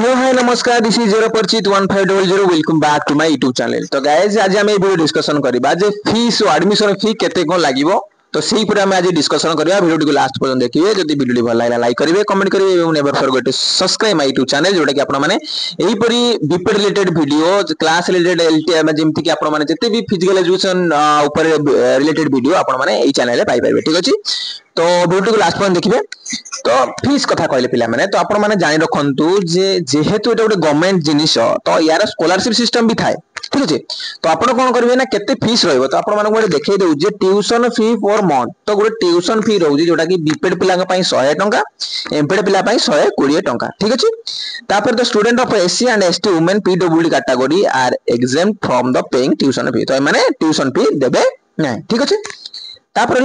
Hello hi नमस्कार this is zero परिचित 1500 welcome back to my YouTube channel. तो guys आज हम वीडियो डिस्कशन करबा जे फीस और एडमिशन फी केते कोन लागिवो तो सेही पर हम आज डिस्कशन करबा। वीडियो को लास्ट पर्यंत देखिए। जदि वीडियो भल लागला लाइक करिवे कमेंट करिवे एवं never forget to subscribe my YouTube channel जोटा कि आपण माने एही परी BPEd related video class related LTM जेमति कि आपण माने जते भी फिजिकल एजुकेशन ऊपर रिलेटेड वीडियो आपण माने एही चैनल रे पाई पाइबे। ठीक अछि तो वीडियो को लास्ट पर्यंत देखिए। तो फीस कथा कहले पिला माने तो आपण माने जानि रखंतु जे जेहेतु एटा गोटे गवर्नमेंट जिनिस तो यार स्कॉलरशिप सिस्टम भी थाए। ठीक अछि तो आपण कोन करबे ना केते फीस रहइबो तो आपण माने गोटे देखै देउ जे ट्यूशन फी पर मंथ तो गोटे ट्यूशन फी रहउजी जोटा कि बीपीएड पिला पई 100 टंका एमपीएड पिला पई 120 टंका। ठीक अछि तापर the student of SC and ST women PWD category are exempt from the paying tuition fee. तो माने ट्यूशन फी देबे नै। ठीक अछि तापर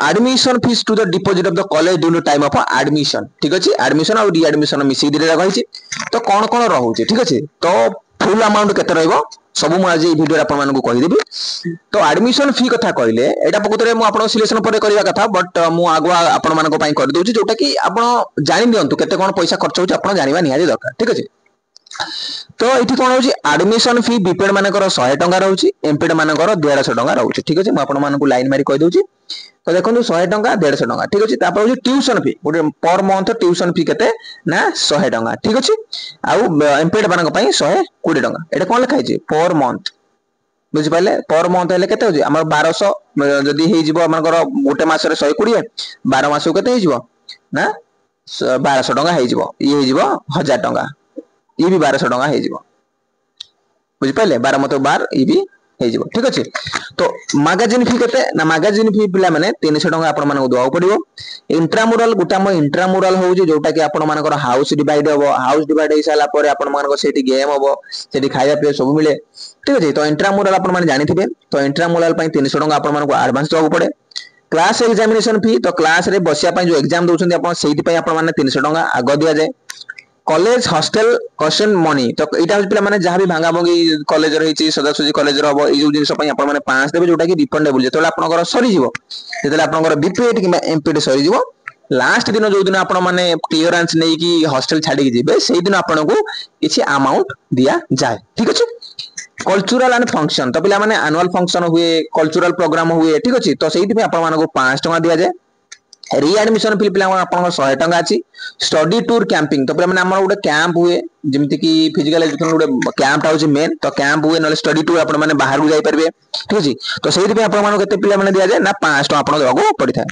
admission fees to the deposit of the college due time of admission. ठीक अछि एडमिशन और रीएडमिशन मिसी दिरे रहिछि तो कोन कोन रहउछि। ठीक अछि तो फुल अमाउंट केते रहइबो सब मु आज ई वीडियो रे आपण मानकु कहि देबी। तो एडमिशन फी कथा कहले एटा पकुतरे मु आपण सिलेक्शन पर करिवा कथा बट मु आगुआ आपण मानको पई कर दोछि जोटा कि आपण जानि दियंतु केते कोन पैसा खर्च होछि आपण जानिबा निहाती दरकार। ठीक अछि तो एठी कोन होछि एडमिशन फी बीपीएड मानकर 100 टंका रहउछि एमपीएड मानकर 150 टंका रहउछि। ठीक अछि मु आपण मानको लाइन मारी कहि दोछि तो देखो 100 टंका 150 टंका। ठीक अछि तापर होछि ट्यूशन फी गोटे पर मंथ ट्यूशन फी केते ना 100 टंका। ठीक अछि आउ एमपीएड मानक पई 120 टंका। एटा कोन लिखा छै पर मंथ बुझि पाले पर मंथ हेले केते होछि हमर 1200 जदी हे जिवो हमर गोटे मास रे 120 12 मास केते हे जिवो ना 1200 टंका हे जिवो ई हे जिवो 1000 टंका ई भी 1200 टंका हे जिवो बुझि पाले 12 मत 12 ई भी हे जिवो। ठीक अछि तो मैगजीन फी केते ना मैगजीन फी पिला माने 300 टंका आपण मानको दोआ पड़िबो। इंट्रामुरल गुटा म इंट्रामुरल होउजी जोटा कि आपण मानकर हाउस डिवाइड होबो हाउस डिवाइड हे साला परे आपण मानको सेठी गेम होबो सेठी खाଇବା पिए सब मिले। ठीक अछि तो इंट्रामुरल आपण माने जानि थिबे तो इंट्रामुरल पई 300 टंका आपण मानको एडवांस दोआ पड़े। क्लास एग्जामिनेशन फी तो क्लास रे बसिया पई जो एग्जाम दोछन आपण सेठी पई आपण माने 300 टंका आगो दिया जाय। कॉलेज हॉस्टल क्वेश्चन मनी तो एटा पिला माने जहां भी भांगा भंगी कॉलेज रहिछि सदासुजी कॉलेज रो हबो ई जो जिंस पई आपण माने 5 देबे जोटा कि रिफंडेबल जेतले आपनकर सरी जिवो जेतले आपनकर बीपीएड किबा एमपीएड सरी जिवो लास्ट दिन जो दिन आपण माने क्लियरेंस नै कि हॉस्टल छाडी के जिबे सेही दिन आपनको किछि अमाउंट दिया जाय। ठीक अछि कल्चरल एंड फंक्शन तो पिला माने एनुअल फंक्शन हुए कल्चरल प्रोग्राम हुए। ठीक अछि तो सेही दिन आपण मानको 5 टका दिया जाय। रीएडमिशन फी पिला आपण 100 टका अछि। स्टडी टूर कैंपिंग तो पिला माने हमर गोटे कैंप हुए जेमति कि फिजिकल एजुकेशन गोटे कैंप हाउस मेन तो कैंप हुए न स्टडी टूर आपण माने बाहर जाई परबे। ठीक अछि तो सेही दिन आपण मानको केते पिला माने दिया जाय ना 5 टका आपण देबाको पड़ी थाए।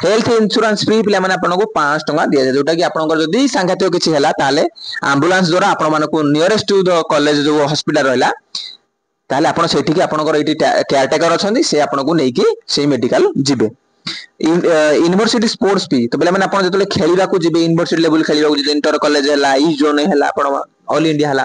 हेल्थ इंश्योरेंस फ्री पिला माने आपण को 5 टका दिया जाय जोटा कि आपण जदी सांघातिक किछि हैला ताले एम्बुलेंस द्वारा आपण मानको नियरेस्ट टू द कॉलेज जो हॉस्पिटल रहला ताले आपण सेठी कि आपण एठी केयर टेकर अछंदी से आपण को नै कि से मेडिकल जिबे। यूनिवर्सिटी स्पोर्ट्स फी तो पिला माने आपण जतले खेलिबा को जिबे यूनिवर्सिटी लेवल खेलिबा को जिबे इंटर कॉलेज हैला ई जोन हैला आपण ऑल इंडिया हैला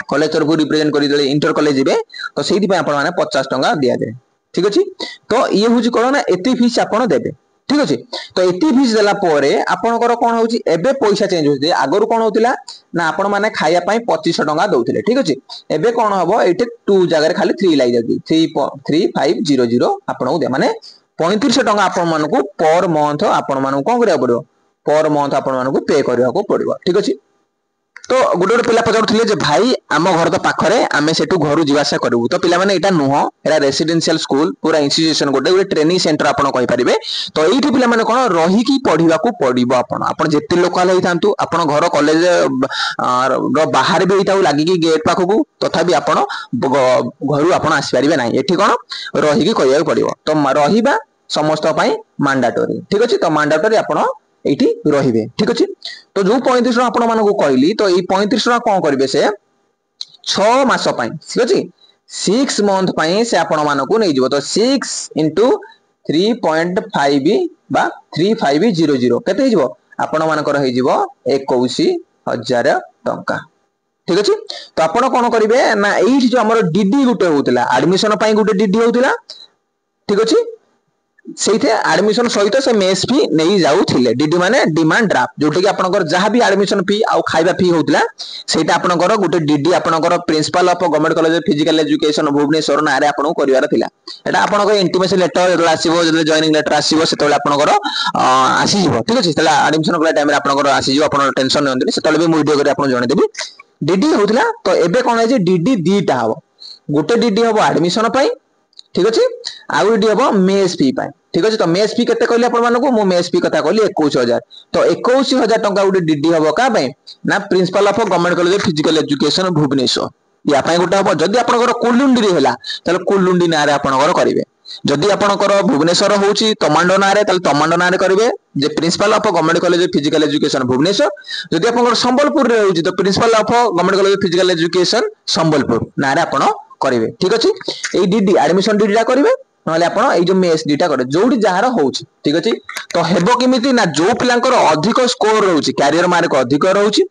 कॉलेज तरफ रिप्रेजेंट करि देले इंटर कॉलेज जिबे तो सेठी पे आपण माने 50 टका दिया जाय। ठीक अछि तो ये होची कोन ना एती फीस आपण देबे। ठीक अछि तो एती फीस देला परे आपनकर कोन होची एबे पैसा चेंज होची आगरु कोन होतिला ना आपण माने खाया पई 2500 टका दउथिले। ठीक अछि एबे कोन हबो एटे 2 जगह रे खाली 3 लागि जाती 3500 आपण दे माने 3500 टका आपण मानकू पर मंथ आपण मानकू कोन करिया पड़िबो पर मंथ आपण मानकू पे करिया को पड़िबो। ठीक अछि तो गुडे पिला पचाउथिले जे भाई आम घर तो पाखरे आमे सेटू घरु जिवासा करबू तो पिला माने एटा नुहो एटा रेसिडेंशियल स्कूल पूरा इंस्टीट्यूशन गोटे ट्रेनिंग सेंटर आपण कहि परिबे। तो एठी पिला माने कोन रही की पढिबा को पड़िबो आपण जेते लोकल होइथांतु आपण घर कॉलेज रो बाहर भी होइताउ लागि की गेट पाखकू तथापि आपण घरु आपण आसी परिबे नाही एठी कोन रही की करिया पड़िबो तो रहिबा समस्त पई मैंडेटरी। ठीक अछि तो मैंडेटरी आपण एठी रहिबे। ठीक अछि तो जो 3500 आपण मानको कहली तो ई 3500 कोन करबे से 6 मास पई। ठीक अछि 6 मंथ पई से आपण मानको नै जिवो तो 6 into 3.5 बा 3500 केते हे जिवो आपण मानकर हे जिवो 21000 टंका। ठीक अछि तो आपण कोन करिवे ना एठी जो हमर डीडी गुटे होतला एडमिशन पई गुटे डीडी होतला। ठीक अछि ସେଇथे ଆଡମିशन ସହିତ ସେ मेस फी नहीं जाउथिले डीडी माने डिमांड ड्राफ्ट जोटे कि आपनकर जहां भी एडमिशन फी आ खाइबा फी होतला सेटा आपनकर गोटे डीडी आपनकर principal of government college physical education Bhubaneswar नारे आपन करिवार थिला एटा आपनकर इंटीमेशन लेटर जेतला आसीबो जेतला जॉइनिंग लेटर आसीबो सेतले आपनकर आसी जिवो ठीक अछि सेतला एडमिशन कला टाइम रे आपनकर आसी जिवो आपन टेंशन नयंतनी सेतले भी मु वीडियो करी आपन जणे देबी डीडी होतला तो एबे कोन है जे डीडी दीटा हबो गोटे डीडी हबो एडमिशन पई ठीक अछि आउ डीडी हबो मेस फी पई ठीक अछि तो मेस फी केते कहली आपण मानको मु मेस फी कथा कहली 21000 तो 21000 टंका उडे डीडी हबो का पई ना principal of government college physical education Bhubaneswar या पई गोटा हबो जदी आपनकर कुलुंडी रे होला तले कुलुंडी नारे आपनकर करिवे जदी आपनकर भुवनेश्वर होउची तमांडो नारे तले तमांडो नारे करिवे जे principal of government college physical education Bhubaneswar जदी आपनकर संबलपुर रे होउची तो principal of government college physical education Sambalpur नारे आपण करिवे ठीक अछि एई डीडी एडमिशन डीडी ला करिवे नले आपण एई जो मेस डीटा करे जोडी जहार होउची ठीक अछि तो हेबो किमिति ना जो पिलांकर अधिक स्कोर रहउची कैरियर मार्क अधिक रहउची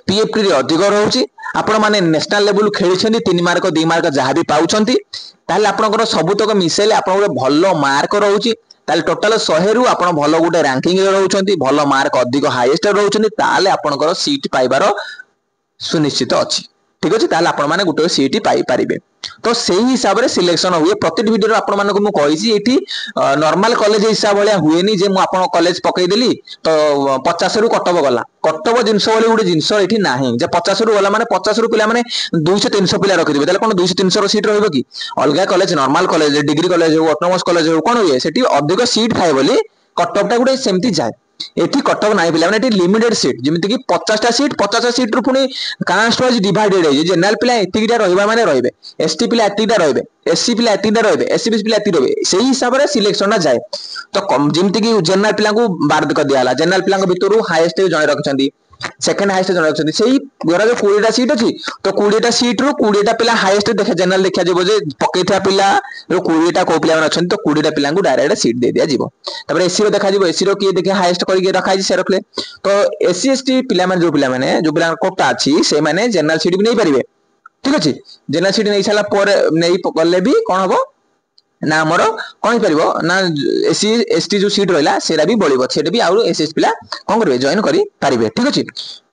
पीएफटी रे अधिक रहउची आपण माने नेशनल लेवल खेलिछंती 3 मार्क 2 मार्क जहां भी पाउछंती ताले आपनकर सबुतक मिसेले आपण गोटे भलो मार्क रहउची ताले टोटल 100 रु आपण भलो गोटे रैंकिंग रे रहउछंती भलो मार्क अधिक हाईएस्ट रहउछंती ताले आपनकर सीट पाइबार सुनिश्चित अछि ठीक अछि ताले आपण माने गुटे सीट पाई परिबे तो सेही हिसाब रे सिलेक्शन हुए प्रति वीडियो आपण मानको मु कहिसी एठी नॉर्मल कॉलेज हिसाब भलिया हुएनी जे मु आपण कॉलेज पकई देली तो 50 रु कटब गला कटब जिंस बोली गुटे जिंस एठी नाही जे 50 रु गला माने 50 रु पिला माने 200 300 पिला रखि दिबे ताले कोन 200 300 रो सीट रहइबो कि अलगा college normal college degree college हो ऑटोनोमस कॉलेज हो कोन हुए सेठी अधिक सीट थाए बोली कटबटा गुटे सेमती जाय एठी कटअप नाही पिला माने एठी लिमिटेड सीट जेमिति कि 50 टा सीट 50 टा सीट रु पुनी कास्ट वाइज डिवाइडेड है जनरल पिला एतिकिटा रहइबा माने रहइबे एसटी पिला एतिकिटा रहइबे एससी पिला एतिकिटा रहइबे एससी पिला एति रहइबे सेही हिसाब रे सिलेक्शन ना जाय तो जेमिति कि जनरल पिला को बार कर दियाला जनरल पिला भितरु हाईएस्ट जणे रखछंती सेकंड हाईएस्ट जणे रखछंती सेही गोरा जो 20 टा सीट अछि तो 20 टा सीट रु 20 टा पिला हाईएस्ट देखे जनरल देखा जेबो जे पकेथा पिला रो 20 टा को पिला अछंती तो 20 टा पिला को डायरेक्ट सीट दे दिया जिवो तबरे एससी रो देखा जिवो एससी रो की देखे हाईएस्ट करके रखा जी से रखले तो एससी एसटी पिला माने जो पिला कोटा अछि से माने जनरल सीट भी नै परिबे ठीक अछि जनरल सीट नै साला पर नै पकले भी कोन हबो ना हमर कोन परिबो ना एससी एसटी जो सीट रहला सेरा भी बळिबो सेटा भी आउरो एसएस पिला कोन करबे जॉइन करी परिबे ठीक अछि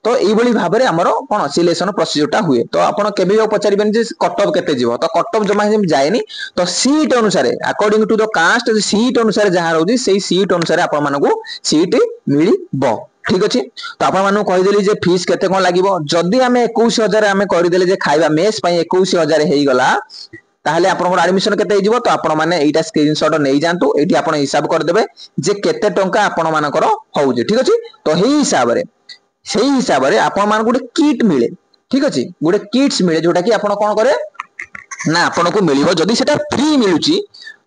तो एई बळी भाबरे हमर कोन सिलेक्शन प्रोसीजरटा हुए तो आपण केबे यो पचारिबेन जे कटअप केते जीवो तो कटअप जमा जायनी तो सीट अनुसार according to the caste seat अनुसार जहा रहउजी सेही सीट अनुसार आपण मानको सीट मिलिबो ठीक अछि तो आपण मानु कहि देली जे फीस केते कोन लागिबो जदी हमें 21000 हमें करि देले जे खाइबा मेस पई 21000 हेई गला ताहले आपन एडमिशन केते हिजबो तो आपण माने एटा स्क्रीनशॉट नै जानतु एठी आपण हिसाब कर देबे जे केते टंका आपण मानकर होउजे ठीक अछि तो हेई हिसाब रे आपण मान गुटे किट मिले ठीक अछि गुटे किट्स मिले जोटा कि आपण कोन करे ना आपण को मिलिबो जदी सेटा फ्री मिलुची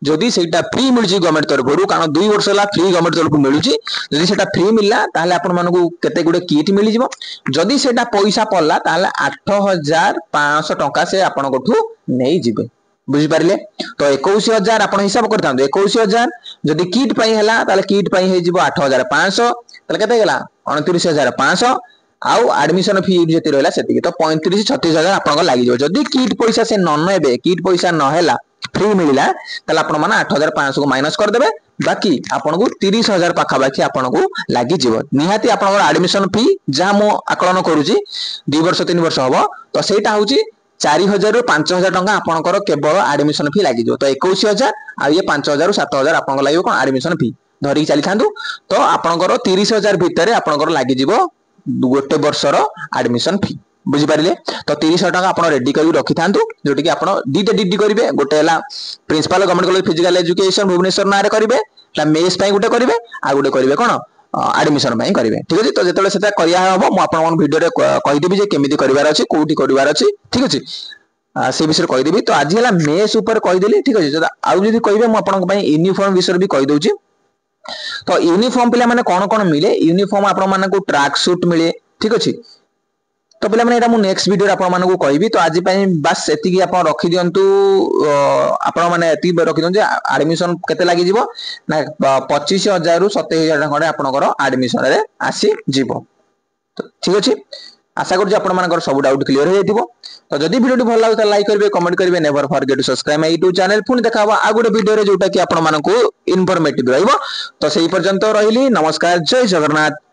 जदी सेटा फ्री मिलुची गवर्नमेंट तरफरु कारण 2 वर्ष ला फ्री गवर्नमेंट तरफरु मिलुची जदी सेटा फ्री मिलला ताहले आपण मान को केते गुटे किट मिलि जिवो जदी सेटा पैसा पड़ला ताहले 8500 टंका से आपण कोठू नै जिबे बुझी पारिले तो 21000 आपण हिसाब करथांदो 21000 जदी किट पई हला ताले किट पई हे जिवो 8500 ताले केते गेला 29500 आउ एडमिशन फी जति रहला सेति तो 35 36000 आपण लागि जो जदी किट पैसा से न नेबे किट पैसा न हेला फ्री मिलिला ताले आपण माने 8500 को माइनस कर देबे बाकी आपण को 30000 पाखा बाकी आपण को लागि जिवो निहाती आपण एडमिशन फी जा मो आकलन करूची 2 वर्ष 3 वर्ष हबो तो सेटा होची 4000 रु 5000 टंका आपनकर केवल एडमिशन फी लागि जो तो 21000 आ ये 5000 रु 7000 आपन लागि कोन एडमिशन फी धरि चली थांदु तो आपनकर 30000 भितरे आपनकर लागि जिवो गोटे वर्षर एडमिशन फी बुझी पारिले तो 300 टका आपण रेडी करी रखि थांदु जोटी कि आपण दीटा डिडी करिवे गोटे हला principal government college physical education Bhubaneswar नारे करिवे ला मेस पई गोटे करिवे आ गोटे करिवे कोन एडमिशन पई करिवे ठीक अछि तो जेतले सेटा करिया हबो मु आपण मन वीडियो रे कहि देबी जे केमिति करिवार अछि कोठी करिवार अछि ठीक अछि से विषय कहि देबी तो आज हला मेस ऊपर कहि देली ठीक अछि आ जदी कहिबे मु आपण पई यूनिफॉर्म विषय भी कहि दउची तो यूनिफॉर्म पिला माने कोन कोन मिले यूनिफॉर्म आपण माने को ट्रैक सूट मिले ठीक अछि तो पिला माने एटा मु नेक्स्ट वीडियो रे आपण माने को कहबी तो आज पई बस एति कि आपण रखि दियंतु आपण माने एति रखि दियंतु एडमिशन केते लागि जिवो ना 25000 रु 27000 टका आपनकर एडमिशन रे आसी जिवो तो ठीक अछि आशा करूँ आपण मानकर सब डाउट क्लियर हो जाइथिबो। तो जदि वीडियो भल लागो त लाइक करिवे कमेंट करिवे never forget to subscribe my YouTube channel. पुणी देखा हबा आ गुटे वीडियो रे जोटा कि आपण मानकू इन्फॉर्मेटिव रहइबो। तो सेही पर्यंत रहिली नमस्कार जय जगन्नाथ।